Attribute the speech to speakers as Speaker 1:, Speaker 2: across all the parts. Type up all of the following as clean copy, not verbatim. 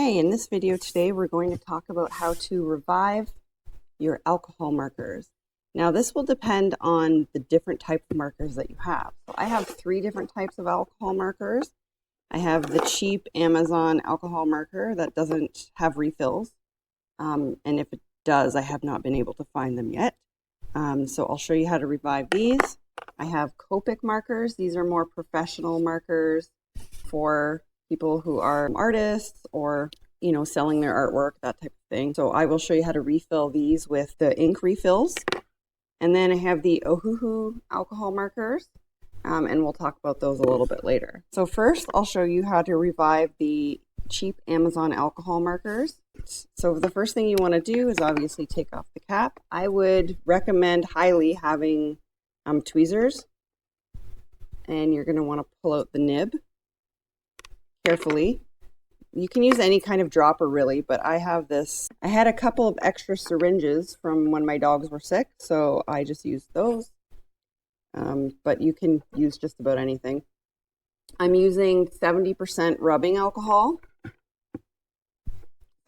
Speaker 1: Okay, in this video today, we're going to talk about how to revive your alcohol markers. Now, this will depend on the different type of markers that you have. So I have 3 different types of alcohol markers. I have the cheap Amazon alcohol marker that doesn't have refills. And if it does, I have not been able to find them yet. So I'll show you how to revive these. I have Copic markers. These are more professional markers for people who are artists or, selling their artwork, that type of thing. So I will show you how to refill these with the ink refills. And then I have the Ohuhu alcohol markers, and we'll talk about those a little bit later. So first, I'll show you how to revive the cheap Amazon alcohol markers. So the first thing you want to do is obviously take off the cap. I would recommend highly having tweezers, and you're going to want to pull out the nib carefully. You can use any kind of dropper really, but I have this. I had a couple of extra syringes from when my dogs were sick, so I just used those. But you can use just about anything. I'm using 70% rubbing alcohol.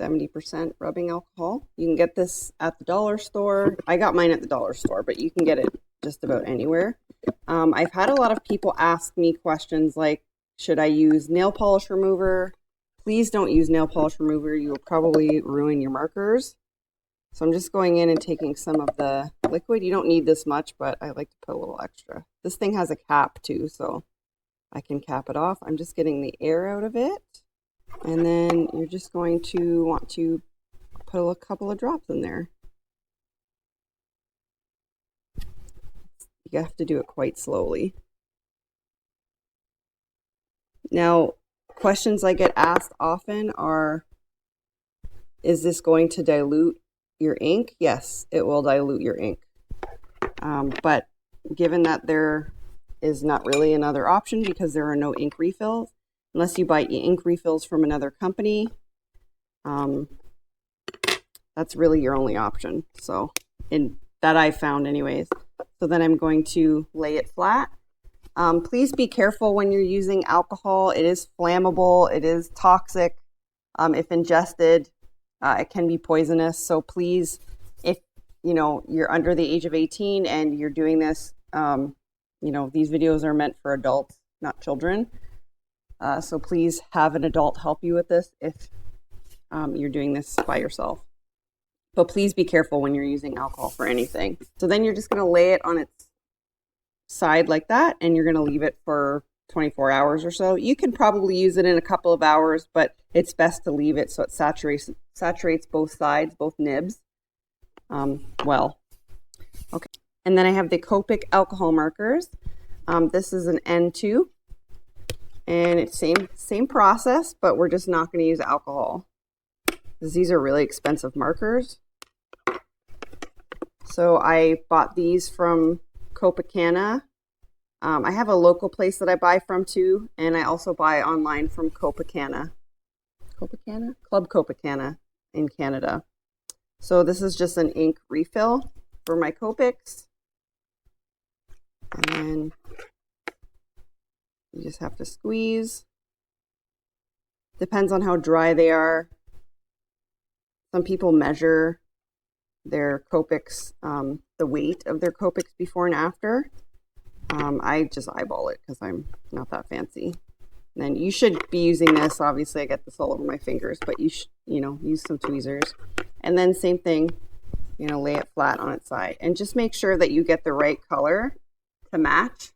Speaker 1: 70% rubbing alcohol. You can get this at the dollar store. I got mine at the dollar store, but you can get it just about anywhere. I've had a lot of people ask me questions like, should I use nail polish remover? Please don't use nail polish remover. You will probably ruin your markers. So I'm just going in and taking some of the liquid. You don't need this much, but I like to put a little extra. This thing has a cap too, so I can cap it off. I'm just getting the air out of it. And then you're just going to want to put a couple of drops in there. You have to do it quite slowly. Now, questions I get asked often are, is this going to dilute your ink? Yes, it will dilute your ink. But given that there is not really another option because there are no ink refills, unless you buy ink refills from another company, that's really your only option. So, in that I found anyways. So then I'm going to lay it flat. Please be careful when you're using alcohol. It is flammable. It is toxic. If ingested, it can be poisonous. So please, if you're under the age of 18 and you're doing this, these videos are meant for adults, not children. So please have an adult help you with this if you're doing this by yourself. But please be careful when you're using alcohol for anything. So then you're just going to lay it on its side like that, and you're going to leave it for 24 hours or so. You can probably use it in a couple of hours, but it's best to leave it so it saturates both sides, both nibs, well. Okay, and then I have the Copic alcohol markers. This is an N2, and it's same process, but we're just not going to use alcohol because these are really expensive markers. So I bought these from Copic. I have a local place that I buy from too, and I also buy online from Copic. Club Copic in Canada. So this is just an ink refill for my Copics, and then you just have to squeeze. Depends on how dry they are. Some people measure their Copics, the weight of their Copics before and after. I just eyeball it because I'm not that fancy. And then you should be using this. Obviously, I get this all over my fingers, but you use some tweezers. And then same thing, lay it flat on its side. And just make sure that you get the right color to match.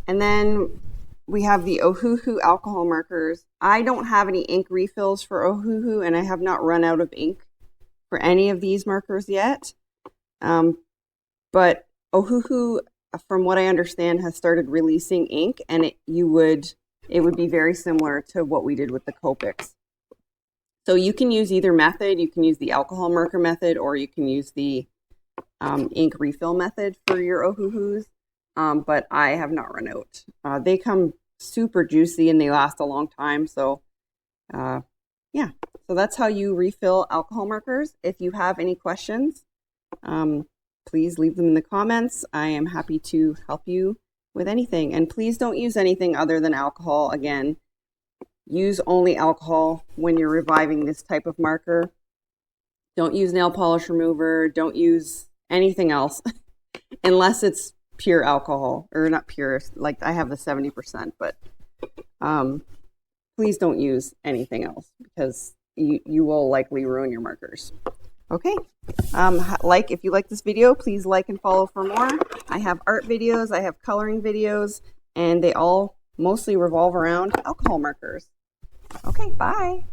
Speaker 1: And then we have the Ohuhu alcohol markers. I don't have any ink refills for Ohuhu, and I have not run out of ink for any of these markers yet. But Ohuhu, from what I understand, has started releasing ink, and it would be very similar to what we did with the Copics. So you can use either method. You can use the alcohol marker method, or you can use the ink refill method for your Ohuhus. But I have not run out. They come super juicy and they last a long time. So yeah, so that's how you refill alcohol markers. If you have any questions, please leave them in the comments. I am happy to help you with anything. And please don't use anything other than alcohol. Again, use only alcohol when you're reviving this type of marker. Don't use nail polish remover. Don't use anything else unless it's pure alcohol, or not pure, like I have the 70%, but please don't use anything else because you will likely ruin your markers. Okay, if you like this video, please like and follow for more. I have art videos, I have coloring videos, and they all mostly revolve around alcohol markers. Okay, bye.